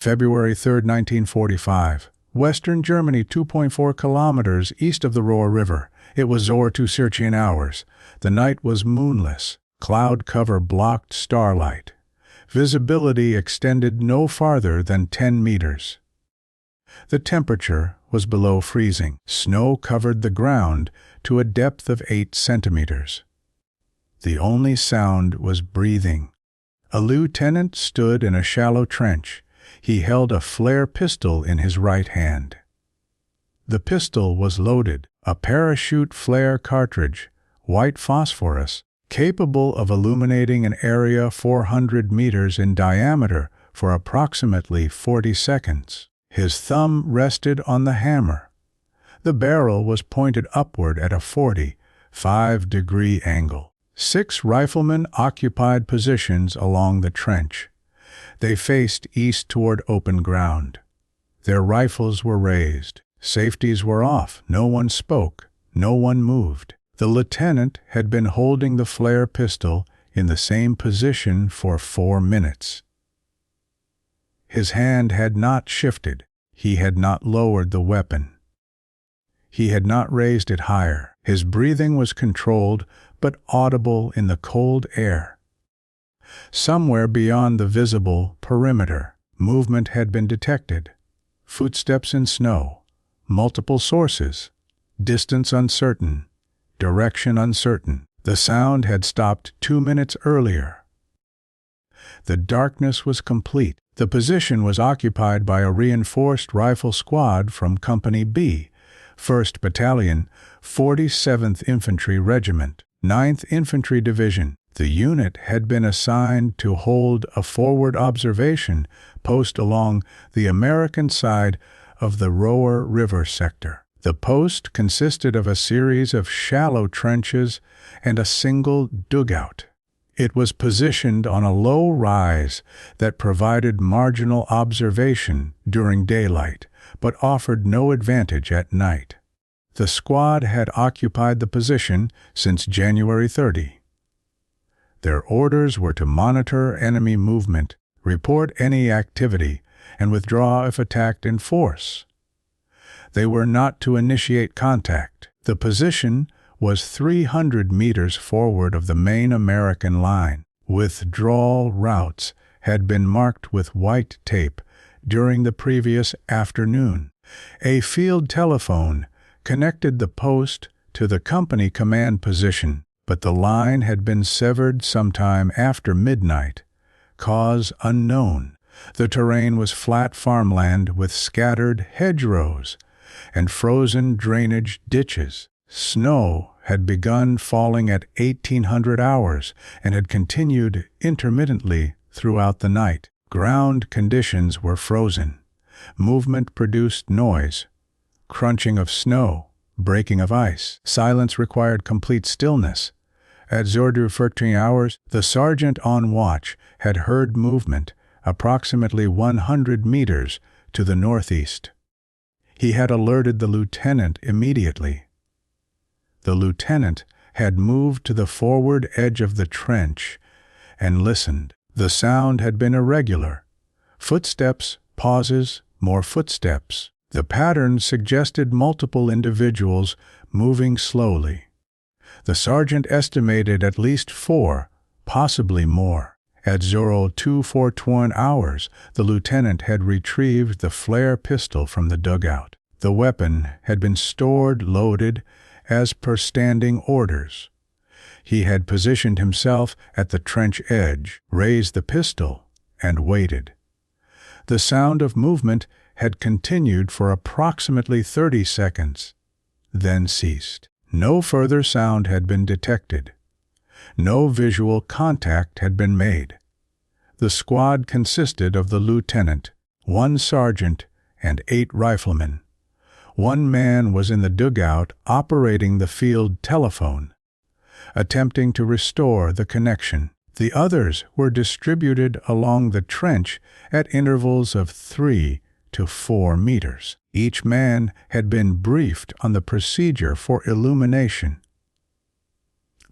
February 3, 1945. Western Germany, 2.4 kilometers east of the Ruhr River. It was over 2 Circean hours. The night was moonless. Cloud cover blocked starlight. Visibility extended no farther than 10 meters. The temperature was below freezing. Snow covered the ground to a depth of 8 centimeters. The only sound was breathing. A lieutenant stood in a shallow trench. He held a flare pistol in his right hand. The pistol was loaded, a parachute flare cartridge, white phosphorus, capable of illuminating an area 400 meters in diameter for approximately 40 seconds. His thumb rested on the hammer. The barrel was pointed upward at a 45-degree angle. 6 riflemen occupied positions along the trench. They faced east toward open ground. Their rifles were raised. Safeties were off. No one spoke. No one moved. The lieutenant had been holding the flare pistol in the same position for 4 minutes. His hand had not shifted. He had not lowered the weapon. He had not raised it higher. His breathing was controlled but audible in the cold air. Somewhere beyond the visible perimeter, movement had been detected. Footsteps in snow, multiple sources, distance uncertain, direction uncertain. The sound had stopped 2 minutes earlier. The darkness was complete. The position was occupied by a reinforced rifle squad from Company B, 1st Battalion, 47th Infantry Regiment, 9th Infantry Division. The unit had been assigned to hold a forward observation post along the American side of the Ruhr River sector. The post consisted of a series of shallow trenches and a single dugout. It was positioned on a low rise that provided marginal observation during daylight, but offered no advantage at night. The squad had occupied the position since January 30. Their orders were to monitor enemy movement, report any activity, and withdraw if attacked in force. They were not to initiate contact. The position was 300 meters forward of the main American line. Withdrawal routes had been marked with white tape during the previous afternoon. A field telephone connected the post to the company command position, but the line had been severed sometime after midnight. Cause unknown. The terrain was flat farmland with scattered hedgerows and frozen drainage ditches. Snow had begun falling at 1800 hours and had continued intermittently throughout the night. Ground conditions were frozen. Movement produced noise, crunching of snow, breaking of ice. Silence required complete stillness. At 0:13 hours, the sergeant on watch had heard movement approximately 100 meters to the northeast. He had alerted the lieutenant immediately. The lieutenant had moved to the forward edge of the trench and listened. The sound had been irregular. Footsteps, pauses, more footsteps. The pattern suggested multiple individuals moving slowly. The sergeant estimated at least 4, possibly more. At 0:24 hours, the lieutenant had retrieved the flare pistol from the dugout. The weapon had been stored loaded as per standing orders. He had positioned himself at the trench edge, raised the pistol, and waited. The sound of movement had continued for approximately 30 seconds, then ceased. No further sound had been detected. No visual contact had been made. The squad consisted of the lieutenant, 1 sergeant, and 8 riflemen. 1 man was in the dugout operating the field telephone, attempting to restore the connection. The others were distributed along the trench at intervals of 3 to 4 meters. Each man had been briefed on the procedure for illumination.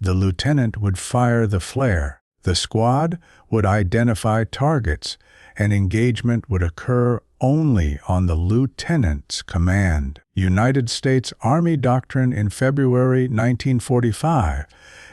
The lieutenant would fire the flare. The squad would identify targets and engagement would occur only on the lieutenant's command. United States Army doctrine in February 1945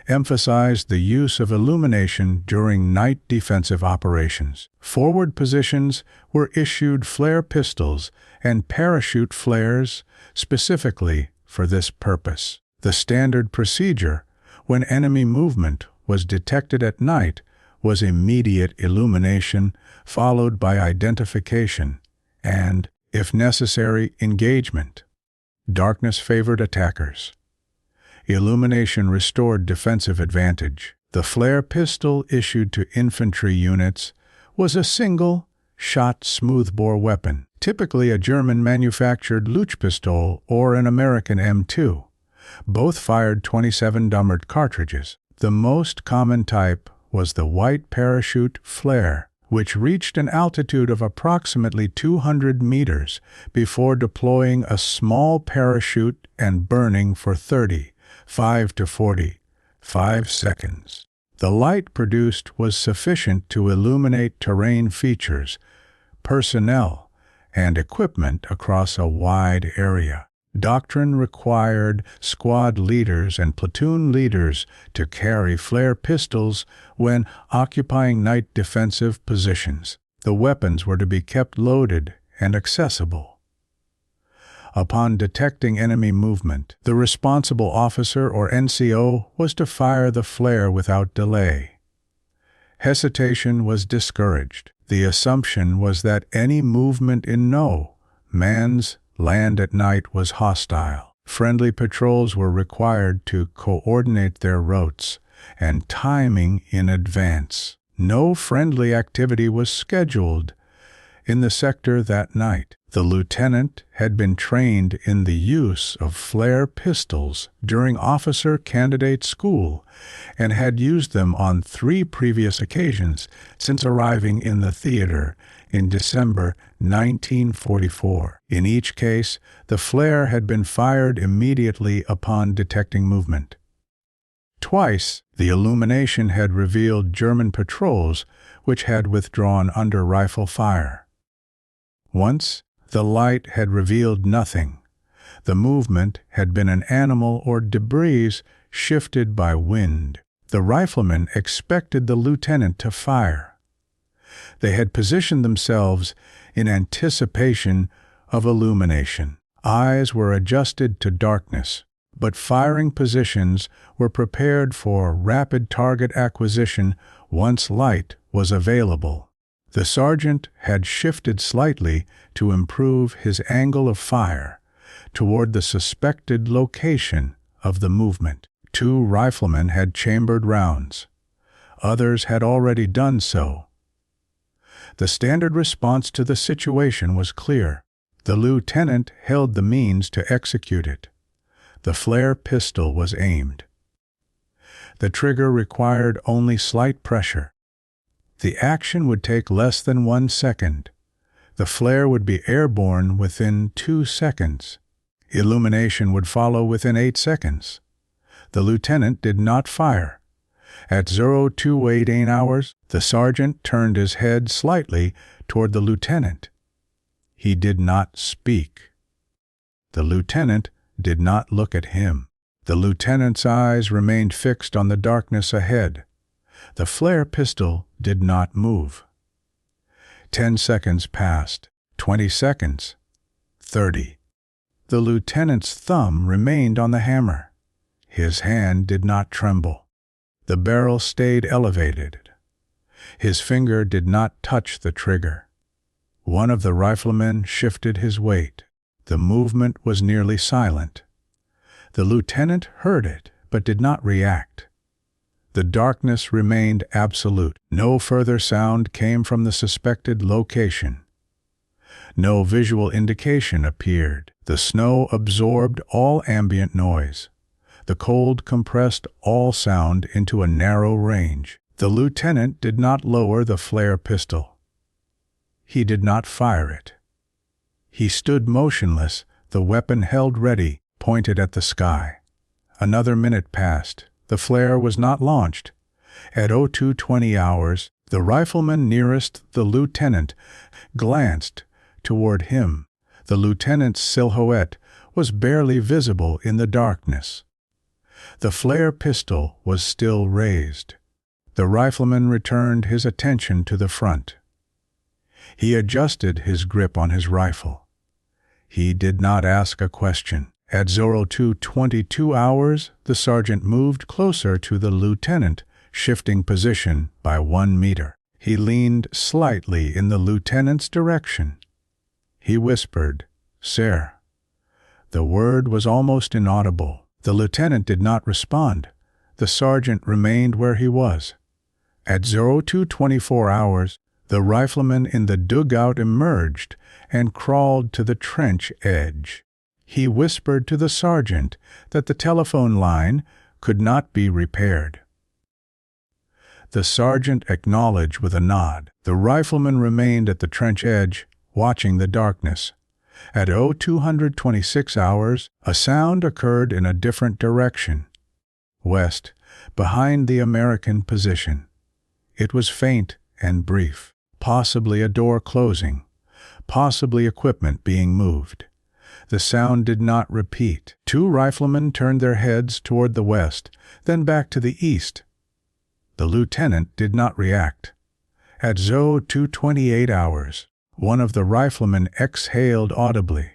emphasized the use of illumination during night defensive operations. Forward positions were issued flare pistols and parachute flares specifically for this purpose. The standard procedure when enemy movement was detected at night was immediate illumination followed by identification and, if necessary, engagement. Darkness favored attackers. Illumination restored defensive advantage. The flare pistol issued to infantry units was a single-shot smoothbore weapon, typically a German-manufactured Luchpistol or an American M2. Both fired 27 Dummert cartridges. The most common type was the white parachute flare, which reached an altitude of approximately 200 meters before deploying a small parachute and burning for 35 to 45 seconds. The light produced was sufficient to illuminate terrain features, personnel, and equipment across a wide area. Doctrine required squad leaders and platoon leaders to carry flare pistols when occupying night defensive positions. The weapons were to be kept loaded and accessible. Upon detecting enemy movement, the responsible officer or NCO was to fire the flare without delay. Hesitation was discouraged. The assumption was that any movement in no man's land at night was hostile. Friendly patrols were required to coordinate their routes and timing in advance. No friendly activity was scheduled in the sector that night. The lieutenant had been trained in the use of flare pistols during officer candidate school and had used them on 3 previous occasions since arriving in the theater in December 1944. In each case, the flare had been fired immediately upon detecting movement. Twice, the illumination had revealed German patrols which had withdrawn under rifle fire. Once, the light had revealed nothing. The movement had been an animal or debris shifted by wind. The riflemen expected the lieutenant to fire. They had positioned themselves in anticipation of illumination. Eyes were adjusted to darkness, but firing positions were prepared for rapid target acquisition once light was available. The sergeant had shifted slightly to improve his angle of fire toward the suspected location of the movement. 2 riflemen had chambered rounds. Others had already done so. The standard response to the situation was clear. The lieutenant held the means to execute it. The flare pistol was aimed. The trigger required only slight pressure. The action would take less than 1 second. The flare would be airborne within 2 seconds. Illumination would follow within 8 seconds. The lieutenant did not fire. At 02:08 hours, the sergeant turned his head slightly toward the lieutenant. He did not speak. The lieutenant did not look at him. The lieutenant's eyes remained fixed on the darkness ahead. The flare pistol did not move. 10 seconds passed. 20 seconds. 30. The lieutenant's thumb remained on the hammer. His hand did not tremble. The barrel stayed elevated. His finger did not touch the trigger. One of the riflemen shifted his weight. The movement was nearly silent. The lieutenant heard it, but did not react. The darkness remained absolute. No further sound came from the suspected location. No visual indication appeared. The snow absorbed all ambient noise. The cold compressed all sound into a narrow range. The lieutenant did not lower the flare pistol. He did not fire it. He stood motionless, the weapon held ready, pointed at the sky. Another minute passed. The flare was not launched. At 02:20 hours, The rifleman nearest the lieutenant glanced toward him. The lieutenant's silhouette was barely visible in the darkness. The flare pistol was still raised. The rifleman returned his attention to the front. He adjusted his grip on his rifle. He did not ask a question. At 02:22 hours, the sergeant moved closer to the lieutenant, shifting position by 1 meter. He leaned slightly in the lieutenant's direction. He whispered, "Sir." The word was almost inaudible. The lieutenant did not respond. The sergeant remained where he was. At 02:24 hours, the rifleman in the dugout emerged and crawled to the trench edge. He whispered to the sergeant that the telephone line could not be repaired. The sergeant acknowledged with a nod. The rifleman remained at the trench edge, watching the darkness. At 02:26 hours, a sound occurred in a different direction, west, behind the American position. It was faint and brief, possibly a door closing, possibly equipment being moved. The sound did not repeat. 2 riflemen turned their heads toward the west, then back to the east. The lieutenant did not react. At 02:28 hours, one of the riflemen exhaled audibly.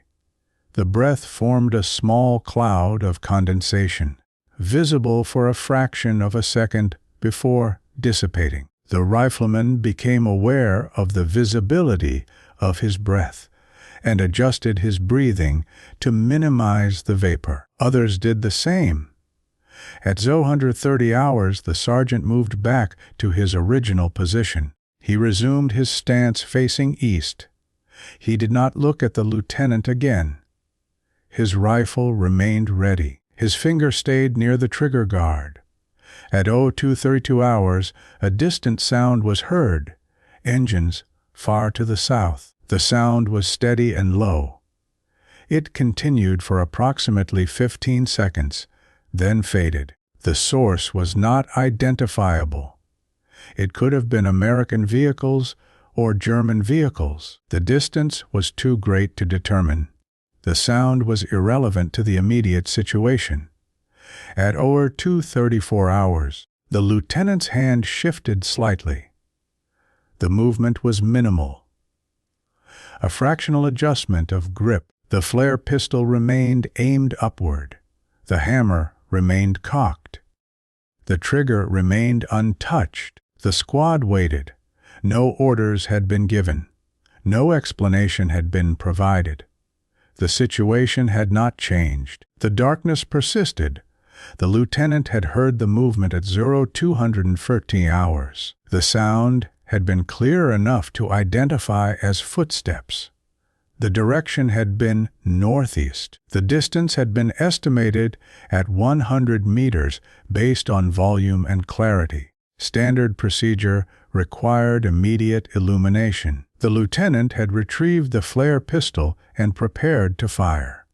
The breath formed a small cloud of condensation, visible for a fraction of a second before dissipating. The rifleman became aware of the visibility of his breath and adjusted his breathing to minimize the vapor. Others did the same. At 01:30 hours, the sergeant moved back to his original position. He resumed his stance facing east. He did not look at the lieutenant again. His rifle remained ready. His finger stayed near the trigger guard. At 02:32 hours, a distant sound was heard. Engines far to the south. The sound was steady and low. It continued for approximately 15 seconds, then faded. The source was not identifiable. It could have been American vehicles or German vehicles. The distance was too great to determine. The sound was irrelevant to the immediate situation. At 02:34 hours, the lieutenant's hand shifted slightly. The movement was minimal. A fractional adjustment of grip. The flare pistol remained aimed upward. The hammer remained cocked. The trigger remained untouched. The squad waited. No orders had been given. No explanation had been provided. The situation had not changed. The darkness persisted. The lieutenant had heard the movement at 02:30 hours. The sound had been clear enough to identify as footsteps. The direction had been northeast. The distance had been estimated at 100 meters based on volume and clarity. Standard procedure required immediate illumination. The lieutenant had retrieved the flare pistol and prepared to fire.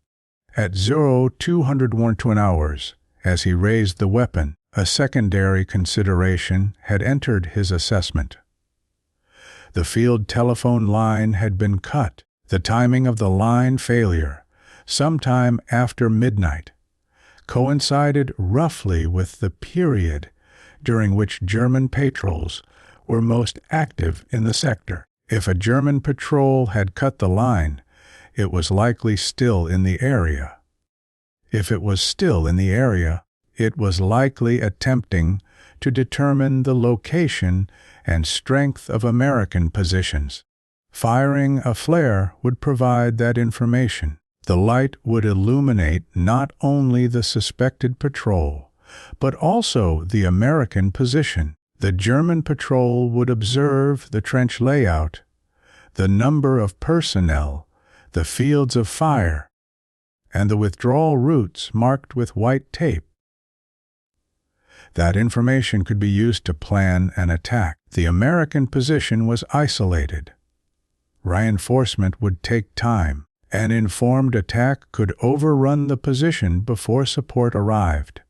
At 02:01 hours, as he raised the weapon, a secondary consideration had entered his assessment. The field telephone line had been cut. The timing of the line failure, sometime after midnight, coincided roughly with the period during which German patrols were most active in the sector. If a German patrol had cut the line, it was likely still in the area. If it was still in the area, it was likely attempting to determine the location and strength of American positions. Firing a flare would provide that information. The light would illuminate not only the suspected patrol, but also the American position. The German patrol would observe the trench layout, the number of personnel, the fields of fire, and the withdrawal routes marked with white tape. That information could be used to plan an attack. The American position was isolated. Reinforcement would take time. An informed attack could overrun the position before support arrived.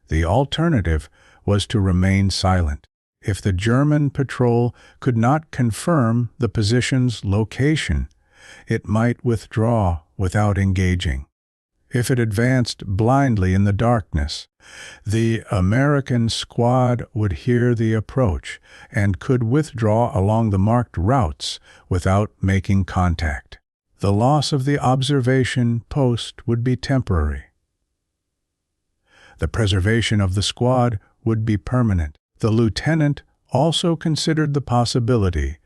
The alternative was to remain silent. If the German patrol could not confirm the position's location, it might withdraw without engaging. If it advanced blindly in the darkness, the American squad would hear the approach and could withdraw along the marked routes without making contact. The loss of the observation post would be temporary. The preservation of the squad would be permanent. The lieutenant also considered the possibility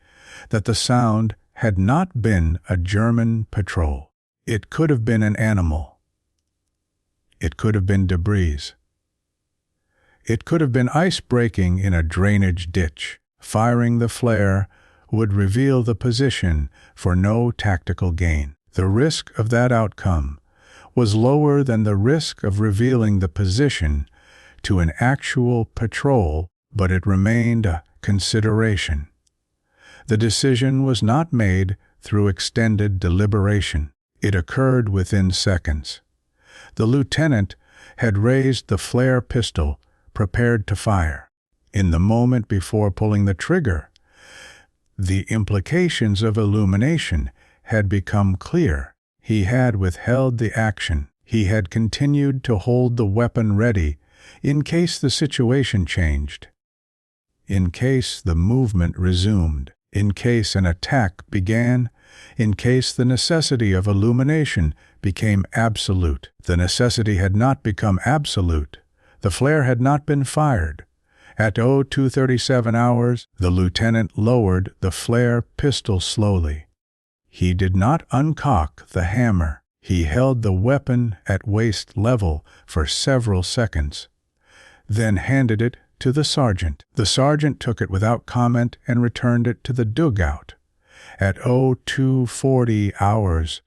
that the sound had not been a German patrol. It could have been an animal. It could have been debris. It could have been ice breaking in a drainage ditch. Firing the flare would reveal the position for no tactical gain. The risk of that outcome was lower than the risk of revealing the position to an actual patrol, but it remained a consideration. The decision was not made through extended deliberation. It occurred within seconds. The lieutenant had raised the flare pistol, prepared to fire. In the moment before pulling the trigger, the implications of illumination had become clear. He had withheld the action. He had continued to hold the weapon ready in case the situation changed, in case the movement resumed, in case an attack began, in case the necessity of illumination became absolute. The necessity had not become absolute. The flare had not been fired. At 02:37 hours, the lieutenant lowered the flare pistol slowly. He did not uncock the hammer. He held the weapon at waist level for several seconds, then handed it to the sergeant. The sergeant took it without comment and returned it to the dugout. At 02:40 hours,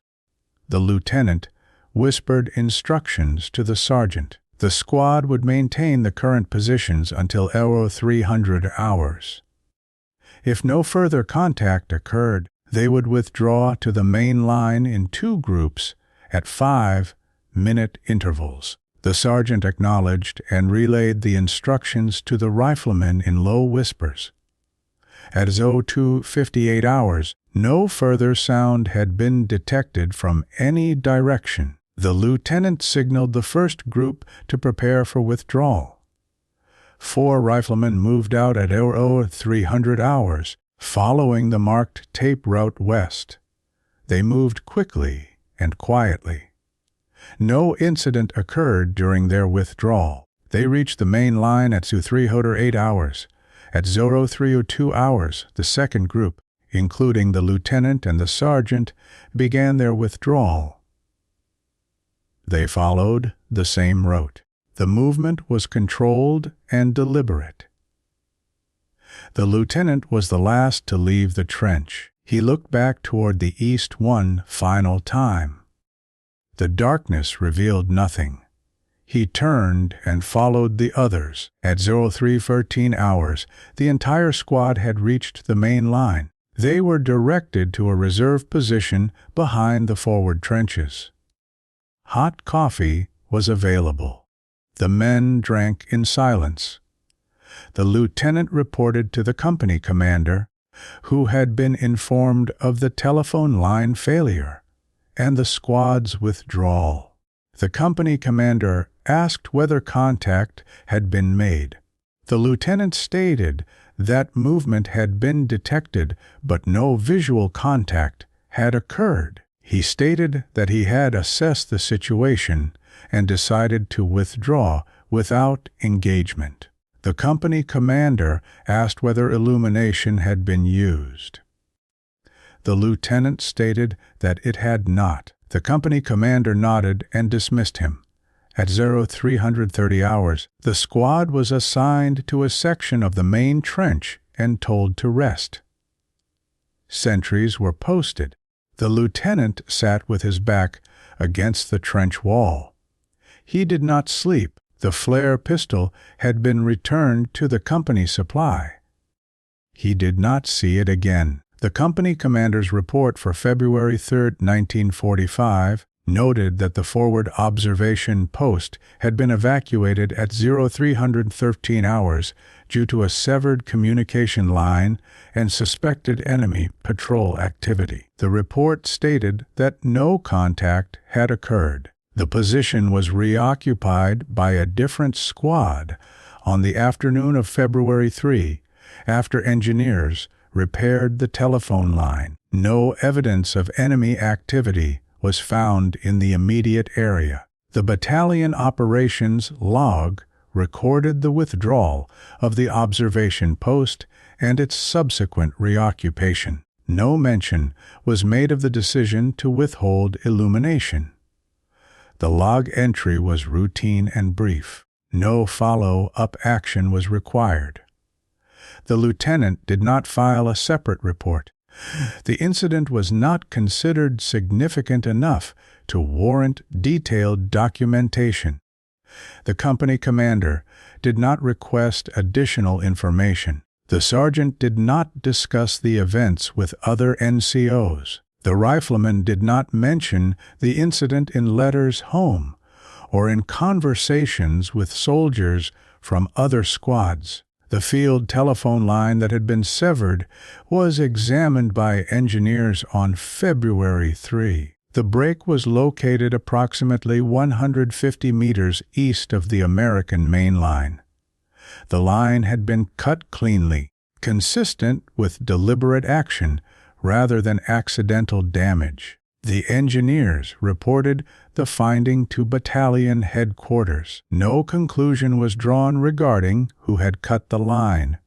the lieutenant whispered instructions to the sergeant. The squad would maintain the current positions until 0300 hours. If no further contact occurred, they would withdraw to the main line in 2 groups at 5-minute intervals. The sergeant acknowledged and relayed the instructions to the riflemen in low whispers. At 02:58 hours, no further sound had been detected from any direction. The lieutenant signaled the first group to prepare for withdrawal. 4 riflemen moved out at 0300 hours, following the marked tape route west. They moved quickly and quietly. No incident occurred during their withdrawal. They reached the main line at 0308 hours. At 0302 hours, the second group, including the lieutenant and the sergeant, began their withdrawal. They followed the same route. The movement was controlled and deliberate. The lieutenant was the last to leave the trench. He looked back toward the east one final time. The darkness revealed nothing. He turned and followed the others. At 0313 hours, the entire squad had reached the main line. They were directed to a reserve position behind the forward trenches. Hot coffee was available. The men drank in silence. The lieutenant reported to the company commander, who had been informed of the telephone line failure and the squad's withdrawal. The company commander asked whether contact had been made. The lieutenant stated that movement had been detected, but no visual contact had occurred. He stated that he had assessed the situation and decided to withdraw without engagement. The company commander asked whether illumination had been used. The lieutenant stated that it had not. The company commander nodded and dismissed him. At 0330 hours, the squad was assigned to a section of the main trench and told to rest. Sentries were posted. The lieutenant sat with his back against the trench wall. He did not sleep. The flare pistol had been returned to the company supply. He did not see it again. The company commander's report for February 3, 1945, noted that the forward observation post had been evacuated at 0313 hours due to a severed communication line and suspected enemy patrol activity. The report stated that no contact had occurred. The position was reoccupied by a different squad on the afternoon of February 3 after engineers repaired the telephone line. No evidence of enemy activity was found in the immediate area. The battalion operations log recorded the withdrawal of the observation post and its subsequent reoccupation. No mention was made of the decision to withhold illumination. The log entry was routine and brief. No follow-up action was required. The lieutenant did not file a separate report. The incident was not considered significant enough to warrant detailed documentation. The company commander did not request additional information. The sergeant did not discuss the events with other NCOs. The rifleman did not mention the incident in letters home or in conversations with soldiers from other squads. The field telephone line that had been severed was examined by engineers on February 3. The break was located approximately 150 meters east of the American main line. The line had been cut cleanly, consistent with deliberate action rather than accidental damage. The engineers reported the finding to battalion headquarters. No conclusion was drawn regarding who had cut the line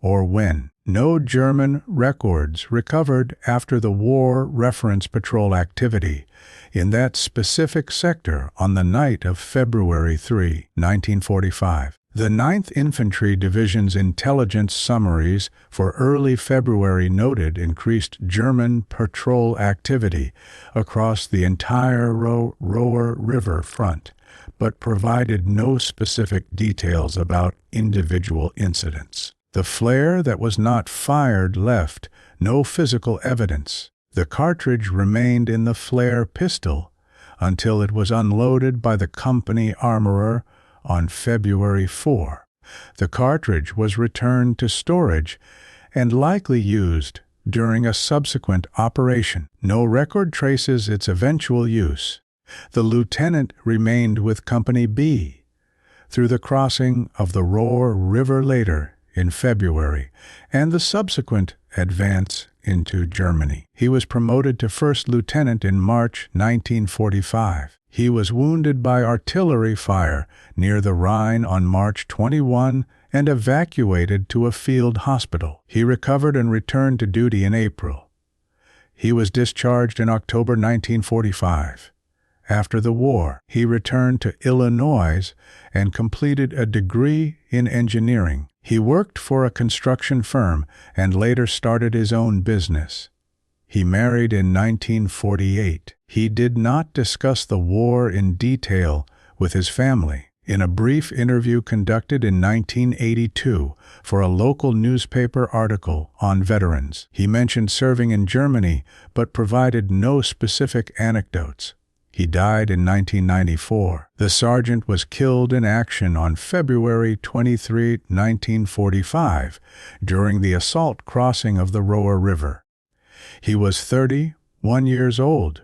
or when. No German records recovered after the war reference patrol activity in that specific sector on the night of February 3, 1945. The 9th Infantry Division's intelligence summaries for early February noted increased German patrol activity across the entire Roer River front, but provided no specific details about individual incidents. The flare that was not fired left no physical evidence. The cartridge remained in the flare pistol until it was unloaded by the company armorer on February 4. The cartridge was returned to storage and likely used during a subsequent operation. No record traces its eventual use. The lieutenant remained with Company B through the crossing of the Roer River later in February and the subsequent advance into Germany. He was promoted to first lieutenant in March 1945. He was wounded by artillery fire near the Rhine on March 21 and evacuated to a field hospital. He recovered and returned to duty in April. He was discharged in October 1945. After the war, he returned to Illinois and completed a degree in engineering. He worked for a construction firm and later started his own business. He married in 1948. He did not discuss the war in detail with his family. In a brief interview conducted in 1982 for a local newspaper article on veterans, he mentioned serving in Germany but provided no specific anecdotes. He died in 1994. The sergeant was killed in action on February 23, 1945, during the assault crossing of the Roer River. He was 31 years old.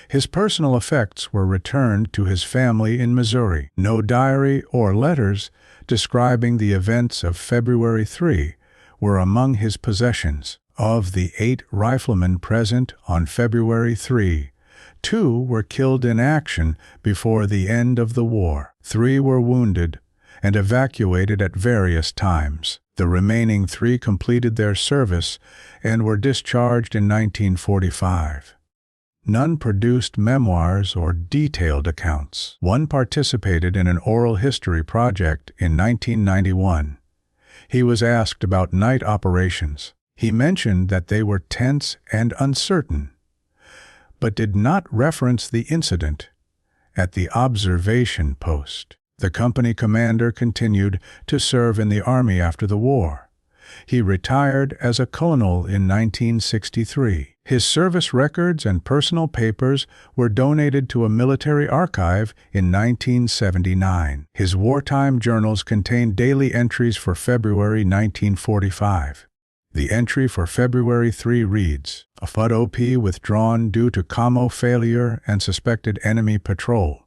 His personal effects were returned to his family in Missouri. No diary or letters describing the events of February 3 were among his possessions. Of the 8 riflemen present on February 3, 2 were killed in action before the end of the war. 3 were wounded and evacuated at various times. The remaining 3 completed their service and were discharged in 1945. None produced memoirs or detailed accounts. One participated in an oral history project in 1991. He was asked about night operations. He mentioned that they were tense and uncertain, but did not reference the incident at the observation post. The company commander continued to serve in the Army after the war. He retired as a colonel in 1963. His service records and personal papers were donated to a military archive in 1979. His wartime journals contain daily entries for February 1945. The entry for February 3 reads, "A FUD-OP withdrawn due to commo failure and suspected enemy patrol.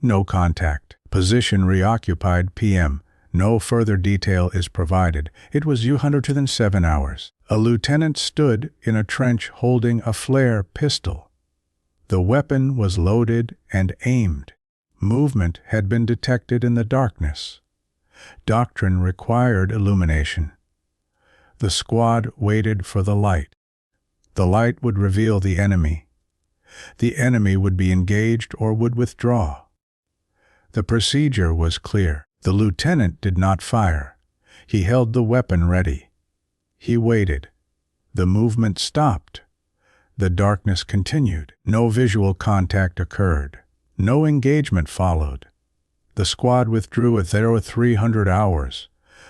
No contact. Position reoccupied PM. No further detail is provided. It was 107 hours. A lieutenant stood in a trench holding a flare pistol. The weapon was loaded and aimed. Movement had been detected in the darkness. Doctrine required illumination. The squad waited for the light. The light would reveal the enemy. The enemy would be engaged or would withdraw. The procedure was clear. The lieutenant did not fire. He held the weapon ready. He waited. The movement stopped. The darkness continued. No visual contact occurred. No engagement followed. The squad withdrew at 0300 hours.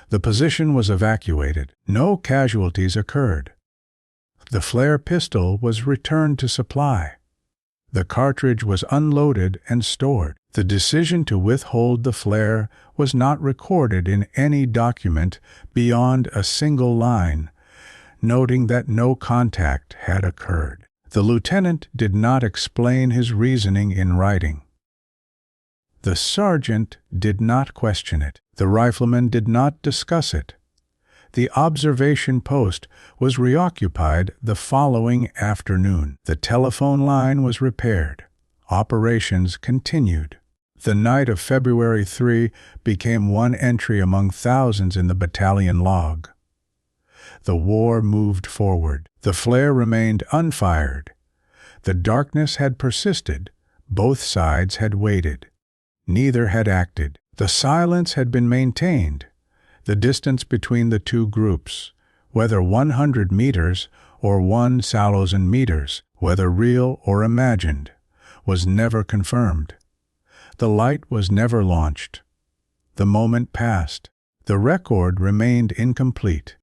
The position was evacuated. No casualties occurred. The flare pistol was returned to supply. The cartridge was unloaded and stored. The decision to withhold the flare was not recorded in any document beyond a single line, noting that no contact had occurred. The lieutenant did not explain his reasoning in writing. The sergeant did not question it. The rifleman did not discuss it. The observation post was reoccupied the following afternoon. The telephone line was repaired. Operations continued. The night of February 3 became one entry among thousands in the battalion log. The war moved forward. The flare remained unfired. The darkness had persisted. Both sides had waited. Neither had acted. The silence had been maintained. The distance between the two groups, whether 100 meters or 1,000 meters, whether real or imagined, was never confirmed. The light was never launched. The moment passed. The record remained incomplete.